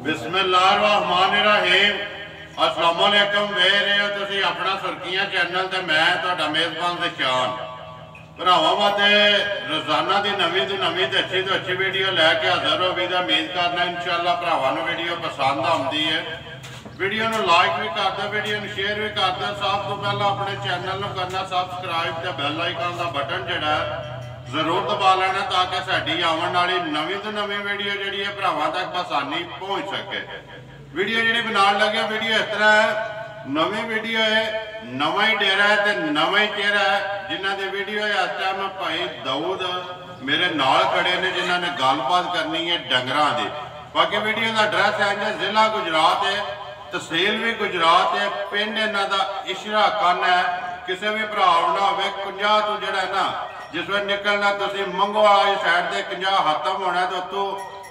बिस्मिल्लाहिर्रहमानिर्रहीम। अस्सलाम वालेकुम। वे रहे हो तुसी अपना सुर्खियां चैनल ते मैं तुहाडा मेज़बान ज़शान। भरावां वास्ते रोज़ाना की नवीं तो नवीं ते अच्छी वीडियो लैके हाज़र हो भी उम्मीद करना इंशाअल्लाह भरावां नूं वीडियो पसंद आउंदी है। वीडियो नूं लाइक भी कर दो, वीडियो नूं शेयर भी कर दो। सब तो पहला अपने चैनल नूं करना सबसक्राइब ते बैल आइकन का बटन जिहड़ा जरूर दबा लेना ताकि साडी आने वाली नवीं तो नवीं वीडियो जी है भरावां तक आसानी पहुँच सके। वीडियो जी बनाने लगे वीडियो इस तरह है, नवी वीडियो है, नवा ही डेरा है तो नवा ही चेहरा है। जिन्हों की वीडियो है इस टाइम भाई दाऊद मेरे नाल खड़े ने जिन्होंने गलबात करनी है डंगरां दी। बाकी वीडियो का एड्रैस है जिला गुजरात है, तहसील भी गुजरात है, पिंड इन्हों का इशरा कन है। किसी भी भरा आना हो 50 तो जोड़ा है ना जिस वे निकलना तुम मंगो वाली साइड से 50 खत्म होना तो उतों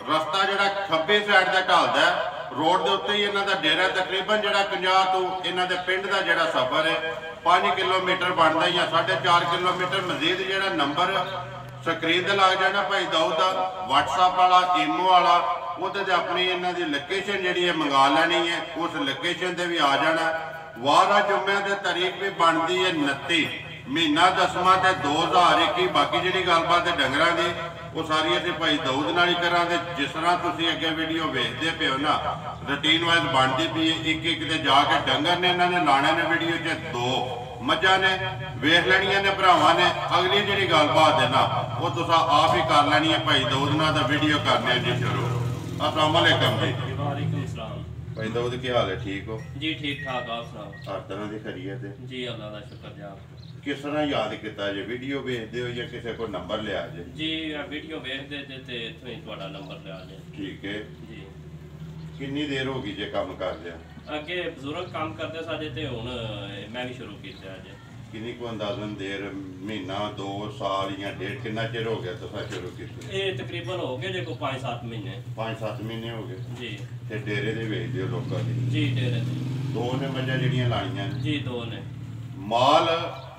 रस्ता जोड़ा खब्बी साइड से ढलता है रोड के उत्ते ही इन्हों का डेरा तकरीबन जोड़ा 50 तो इन्हों के पिंड का जोड़ा सफ़र है 5 किलोमीटर बनता या 4.5 किलोमीटर। मजीद जोड़ा नंबर स्क्रीन से लग जाना भाई दाऊद का WhatsApp वाला ईमो वाला वो अपनी इन्हों की लोकेशन जी मंगा लैनी है। उस लोकेशन से भी आ जाना। वारा जुम्मे की तारीख भी बनती है 29 महीना 10वां 2021। बाकी जी गलबात है डंगरां की वो सारी असीं भाई दाऊद नाल ही करांगे। जिस तरह तुसीं अगे वीडियो वेखदे पे हो ना रूटीन वाइज बनती पई है। एक एक ते जाके डंगर ने इन्होंने लाने ने वीडियो च 2 मझां ने वेख लैणियां ने भरावां ने। अगली जी गलबात है ना वो तुसां आप ही कर लैनी है भाई दाऊद नाल दा वीडियो करने जी शुरू। अस्सलाम वालेकुम जी। वालेकुम सलाम। भाई दाऊद की हाल है? ठीक हो जी ठीक ठाक। आप सुनाओ? हर तरह की खैरियत है जी अल्लाह का शुक्र जी। आप किस तरह याद किया जे? वीडियो भेजते हो या किसी को नंबर लिया जे? जी वीडियो वेखते थे ते इत्थों ही तुहाडा नंबर लिया जे। ठीक है जी। कितनी देर होगी जे काम कर दिया? अगे बजुर्ग काम करते साजे ते हुण मैं भी शुरू किया जे। कितनी को अंदाजन देर महीना 2 साल या डेढ़ कितना चिर हो गया तुसा शुरू किया? ये तकरीबन हो गए जे को 5-7 महीने। 5-7 महीने हो गए जी। ते डेरे दे वेचदे हो लोकां दी? जी डेरे दे 2 ने मझां जिहड़ियां लाणियां ने? जी 2 ने। माल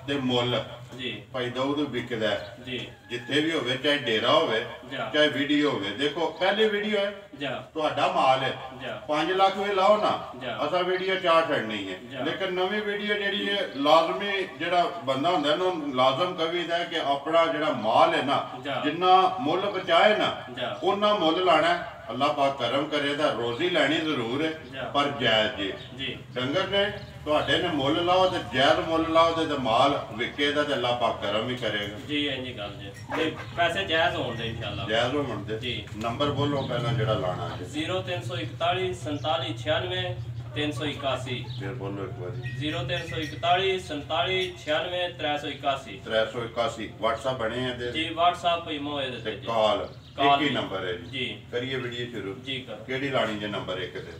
ते मुੱਲ जी भाई दाऊद बिकदा है जी जिथे भी होवे, चाहे डेरा होवे जा चाहे वीडियो होवे। देखो पहली वीडियो है जा तुहाडा माल है जा 5 लाख भी लाओ ना जा असा वीडियो 4 छड़नी है। जा। लेकिन नवी वीडियो जी है लाजमी जो बंदा होंगे ना लाजम कवीदा है कि अपना जो माल है ना जा जिन्ना मुੱਲ बचाए ना जा उन्ना मुੱਲ लाना है। अल्लाह पाक करम करेगा रोजी लैनी जरूर है जा। पर जायज जी। जी डंगर ने तुहाडे ने मुੱਲ लाओ तो जायज मुੱਲ लाओ तो माल विकेगा तो अल्लाह पाक करम ही करेगा। जी इंजी गल जे ते पैसे जायज होण दे इंशाअल्लाह। जायज होण दे। जी नंबर बोलो पहला जेड़ा लाना है। 0341 47 96 381। फिर बोलो एक बार। 0341 47 96 381। 381 WhatsApp बने हैं जी WhatsApp ईमो है ते जी। कॉल एक ही नंबर है जी। करिए वीडियो शुरू। जी करो। केड़ी लानी जे नंबर 1 ते?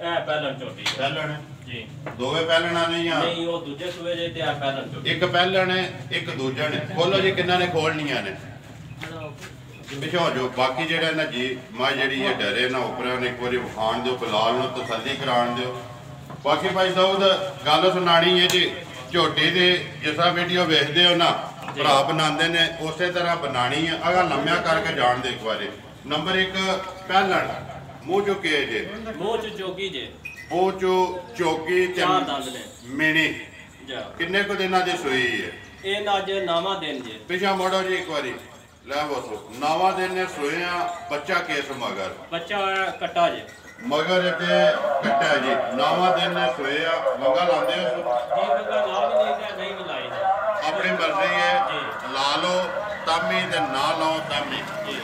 ए पहलन छोटी है। पहलण जी दोवे पहलणा नहीं आ? नहीं वो दूजे सुए जे ते आ पहलन छोटी। एक पहलण है एक दूजा ने। खोलो जी किन्ना ने खोलनियां ने पिछो जो बाकी जेड़ा ना जी मां जेड़ी है डरे ना ऊपर ने एक बार विखाण दो बिलाल नु तसल्ली कराण दो। बाकी भाई दाऊद गल सुनानी है जी झोटी दे जिस वीडियो वेखदे हो ना भरा बनाते ने उस तरह बनानी है। अगर लम्या करके जान दे एक बार। नंबर 1 पहलण मुँह चुके जे मुंह च जोगी जे मुँह चो चौकी चार दंद ने मिनी जा। किन्ने को दिना दी सुई है? ए अज नावा दिन जे। पिछा मोड़ो जी एक बारी लै बसो। नावा दिन ने सोया बच्चा केस मगर बच्चा कट्टा जे मगर ते कट्टा जी। नावा दिन ने सोया वंगा लाते हो? जी बगा ला भी नहीं दे नहीं भी लाई दे अपनी मर्जी है जी। ला लो तामी ते ना लो तामी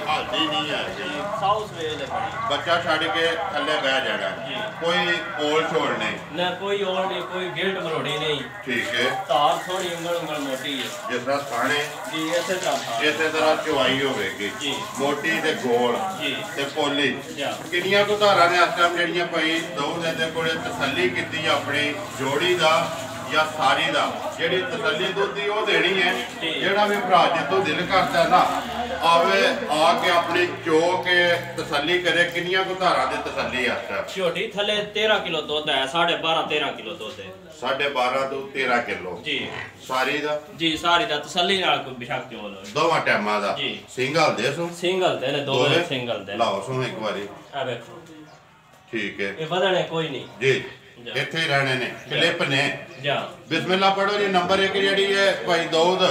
हालती नहीं है। जी साउस वे ले बड़ी बच्चा छड़ के थले बह जाना जी। कोई ओल छोड़ नहीं ना कोई और नहीं कोई गिल्ट मरोड़ी नहीं। ठीक है तार थोड़ी उंगल मोटी है जिस तरह खाने जी ऐसे तरह इसे तरह चुवाई होगी जी। मोटी ते गोल जी ते पोली। जा किनिया को धारा ने इस टाइम जड़ियां भाई दाऊद दे कोले तसल्ली की अपनी जोड़ी का या सारी का जी तसल्ली दुधी वो देनी है। जोड़ा भी भरा जितों दिल करता है ना आवे आके अपनी चो के तसल्ली करे। किनिया को धारा की तसल्ली छोटी थले 13 किलो दुध है 12.5-13 किलो दुध है 12.5 तो 13 किलो जी। सारी दा जी सारी दा तसल्ली नाल कोई बेशक चोल होए दोवां टाइमां दा। जी। सिंगल दे सो सिंगल दे ने दो सिंगल दे लाओ सो एक बारी। आ देखो ठीक है ਇਹ ਵਧਣੇ ਕੋਈ ਨਹੀਂ जी इत्थे ही रहने ने क्लिप ने ਜਾ बिस्मिल्लाह पढ़ो जी नंबर 1 ਜਿਹੜੀ ਹੈ ਭਾਈ ਦਊਦ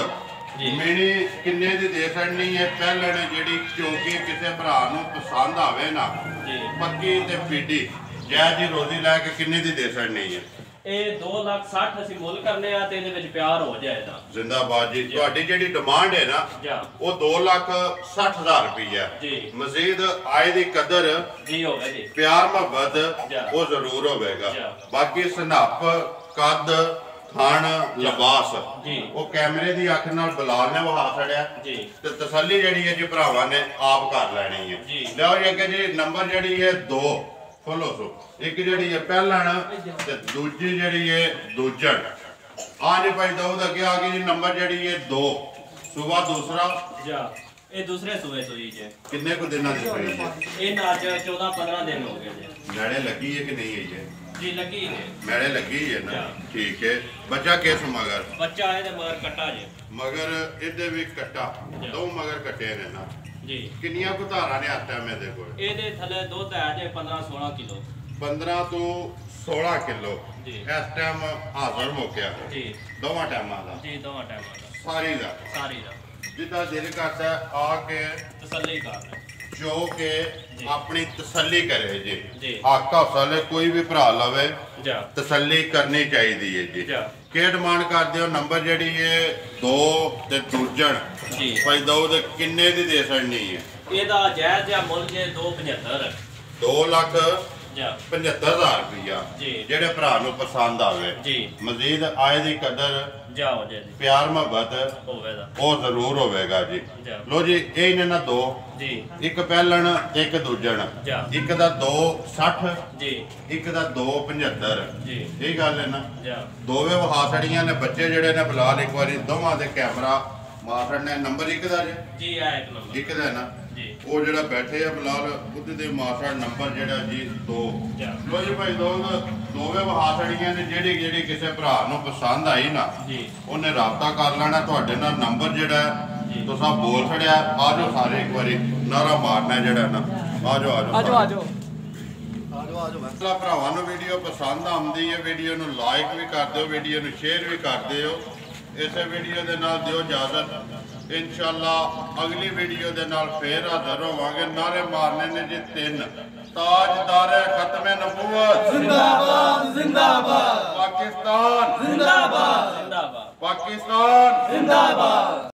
ਜੀ ਮੇਰੀ ਕਿੰਨੇ ਦੀ ਦੇ ਸਕਣੀ ਹੈ ਪਹਿਲਣ ਜਿਹੜੀ ਚੌਕੀ ਕਿਸੇ ਭਰਾ ਨੂੰ ਪਸੰਦ ਆਵੇ ਨਾ ਜੀ ਪੱਕੀ ਤੇ ਪੀਡੀ ਜੈ ਜੀ ਰੋਜ਼ੀ ਲੈ ਕੇ ਕਿੰਨੇ ਦੀ ਦੇ ਸਕਣੀ ਹੈ ਇਹ 2,60,000 ਅਸੀਂ ਮੁੱਲ ਕਰਨੇ ਆ ਤੇ ਇਹਦੇ ਵਿੱਚ ਪਿਆਰ ਹੋ ਜਾਏਗਾ ਜ਼ਿੰਦਾਬਾਦ ਜੀ ਤੁਹਾਡੀ ਜਿਹੜੀ ਡਿਮਾਂਡ ਹੈ ਨਾ ਜਾ ਉਹ 2,60,000 ਰੁਪਈਆ ਜੀ ਮਜ਼ੀਦ ਆਏ ਦੀ ਕਦਰ ਜੀ ਹੋਵੇ ਜੀ ਪਿਆਰ ਮੁਹੱਬਤ ਜਾ। ਉਹ ਜ਼ਰੂਰ ਹੋਵੇਗਾ ਜਾ। ਬਾਕੀ ਸਨੱਪ ਕੱਦ ਖਾਣ ਲਿਬਾਸ ਜੀ ਉਹ ਕੈਮਰੇ ਦੀ ਅੱਖ ਨਾਲ ਬਲਾਲ ਨੇ ਵਹਾ ਛੜਿਆ ਜੀ ਤੇ ਤਸੱਲੀ ਜਿਹੜੀ ਹੈ ਜੀ ਭਰਾਵਾਂ ਨੇ ਆਪ ਕਰ ਲੈਣੀ ਹੈ ਜੀ। ਲਓ ਜੀ ਅੱਗੇ ਜੀ ਨੰਬਰ ਜਿਹੜੀ ਹੈ 2 ਖੋਲੋ ਸੋ ਇੱਕ ਜਿਹੜੀ ਹੈ ਪਹਿਲਣ ਤੇ ਦੂਜੀ ਜਿਹੜੀ ਹੈ ਦੂਜਣ ਆ ਜੀ ਭਾਈ ਦਊਦ ਅੱਗੇ ਆ ਗਈ ਜੀ ਨੰਬਰ ਜਿਹੜੀ ਹੈ 2 ਸੂਬਾ ਦੂਸਰਾ ਜਾ ਇਹ ਦੂਸਰੇ ਸੂਏ ਸੋਈ ਜੇ ਕਿੰਨੇ ਕੁ ਦਿਨਾਂ ਦੀ ਹੋਈ ਹੈ ਇਹ ਨਾ ਅੱਜ 14-15 ਦਿਨ ਹੋ ਗਏ ਜੇ ਮੈੜੇ ਲੱਗੀ ਹੈ ਕਿ ਨਹੀਂ ਹੈ ਜੀ ਲੱਗੀ ਨੇ ਮੈੜੇ ਲੱਗੀ ਹੈ ਨਾ ਜਾ। ਠੀਕ ਹੈ ਬੱਚਾ ਕਿਸ ਮਗਰ ਬੱਚਾ ਇਹਦੇ ਮਗਰ ਕੱਟਾ ਜੇ ਮਗਰ ਇਹਦੇ ਵੀ ਕੱਟਾ ਜਾ। ਦੋ ਮਗਰ ਕੱਟੇ ਨੇ ਨਾ ਜੀ ਕਿੰਨੀਆਂ ਕੁ ਧਾਰਾਂ ਨੇ ਆਟਾ ਮੇਰੇ ਕੋਲ ਇਹਦੇ ਥੱਲੇ ਦੁੱਧ ਹੈ ਜੇ 15-16 ਕਿਲੋ 15 ਤੋਂ 16 ਕਿਲੋ ਜੀ। ਇਸ ਟਾਈਮ ਹਾਜ਼ਰ ਹੋ ਗਿਆ ਜੀ ਦੋਵਾਂ ਟਾਈਮਾਂ ਦਾ ਜੀ ਦੋਵਾਂ ਟਾਈਮਾਂ ਦਾ ਸਾਰੀ ਦਾ ਸਾਰੀ ਦਾ ਜਿੱਦਾਂ ਦਿਲ ਕਰਦਾ ਆ ਕੇ ਤਸੱਲੀ ਕਰ ਲੈ ਜੋ ਕੇ ਜੀ। ਆਪਣੀ ਤਸੱਲੀ ਕਰੇ ਜੀ ਜੀ। ਹੱਕ ਹੌਸਲੇ ਕੋਈ ਵੀ ਭਰਾ ਲਵੇ ਜਾ ਤਸੱਲੀ ਕਰਨੀ ਚਾਹੀਦੀ ਹੈ ਜੀ ਜਾ ਕੀ ਡਿਮਾਂਡ ਕਰਦੇ ਹੋ ਨੰਬਰ ਜਿਹੜੀ ਹੈ 2 ਤੇ ਦੂਜਣ ਜੀ ਭਾਈ ਦਊਦ ਕਿੰਨੇ ਦੀ ਦੇ ਸਕਣੀ ਹੈ ਇਹਦਾ ਜਾਇਜ਼ ਜਿਹਾ ਮੁੱਲ ਜੇ 275 2,75,000 ਰੁਪਇਆ ਜੀ। ਜਿਹੜੇ ਭਰਾ ਨੂੰ ਪਸੰਦ ਆਵੇ ਜੀ ਮਜ਼ੀਦ ਆਏ ਦੀ ਕਦਰ ਜਾ ਹੋ ਜੇ ਜੀ ਪਿਆਰ ਮੁਹੱਬਤ ਹੋਵੇ ਦਾ ਉਹ ਜ਼ਰੂਰ ਹੋਵੇਗਾ ਜੀ ਜਾ ਲੋ ਜੀ ਇਹ ਨੇ ਨਾ ਦੋ ਜੀ ਇੱਕ ਪਹਿਲਣ ਇੱਕ ਦੂਜਣ ਜਾ। ਇੱਕ ਦਾ 260 ਜੀ ਇੱਕ ਦਾ 275 ਜੀ ਇਹ ਗੱਲ ਹੈ ਨਾ ਜਾ ਦੋਵੇਂ ਵਹਾ ਛੜੀਆਂ ਨੇ ਬੱਚੇ ਜਿਹੜੇ ਨੇ ਬਲਾਲ ਇੱਕ ਵਾਰੀ ਦੋਵਾਂ ਦੇ ਕੈਮਰਾ ਮਾਰਨ ਨੇ ਨੰਬਰ ਇੱਕ ਦਾ ਜੇ ਜੀ ਆ ਇੱਕ ਨੰਬਰ ਇੱਕ ਦਾ ਹੈ ਨਾ ਜੀ ਉਹ ਜਿਹੜਾ ਬੈਠੇ ਆ ਬਲਾਲ ਉਹਦੇ ਦੇ ਮਾਸੜ ਨੰਬਰ ਜਿਹੜਾ ਜੀ 2 ਜਾ ਲੋ ਜੀ ਭਾਈ ਦੋਵੇਂ ਵਹਾ ਛੜੀਆਂ ਨੇ ਜਿਹੜੀ ਕਿਸੇ ਭਰਾ ਨੂੰ ਪਸੰਦ ਆਈ ਨਾ ਜੀ ਉਹਨੇ ਰਾਬਤਾ ਕਰ ਲੈਣਾ ਤੁਹਾਡੇ ਨਾਲ ਨੰਬਰ ਜਿਹੜਾ ਜੀ। ਤੁਸੀਂ ਬੋਲ ਛੜਿਆ ਆ ਜਾਓ ਸਾਰੇ ਇੱਕ ਵਾਰੀ ਨਾਰਾ ਮਾਰਨਾ ਜਿਹੜਾ ਨਾ ਆ ਜਾਓ ਆਜੋ ਮਸਲਾ ਭਰਾਵਾਂ ਨੂੰ ਵੀਡੀਓ ਪਸੰਦ ਆਉਂਦੀ ਹੈ ਵੀਡੀਓ ਨੂੰ ਲਾਈਕ ਵੀ ਕਰ ਦਿਓ ਵੀਡੀਓ ਨੂੰ ਸ਼ੇਅਰ ਵੀ ਕਰ ਦਿਓ ਇਸੇ ਵੀਡੀਓ ਦੇ ਨਾਲ ਦਿਓ ਇਜਾਜ਼ਤ ਇਨਸ਼ਾਅੱਲਾ ਅਗਲੀ ਵੀਡੀਓ ਦੇ ਨਾਲ ਫੇਰ ਹਾਜ਼ਰ ਹੋਵਾਂਗੇ ਨਾਰੇ ਮਾਰਨੇ ਨੇ ਜੀ 3 ਤਾਜਦਾਰ ਖਤਮੇ ਨਬੂਵਤ ਜ਼ਿੰਦਾਬਾਦ ਜ਼ਿੰਦਾਬਾਦ ਪਾਕਿਸਤਾਨ ਜ਼ਿੰਦਾਬਾਦ ਜ਼ਿੰਦਾਬਾਦ ਪਾਕਿਸਤਾਨ ਜ਼ਿੰਦਾਬਾਦ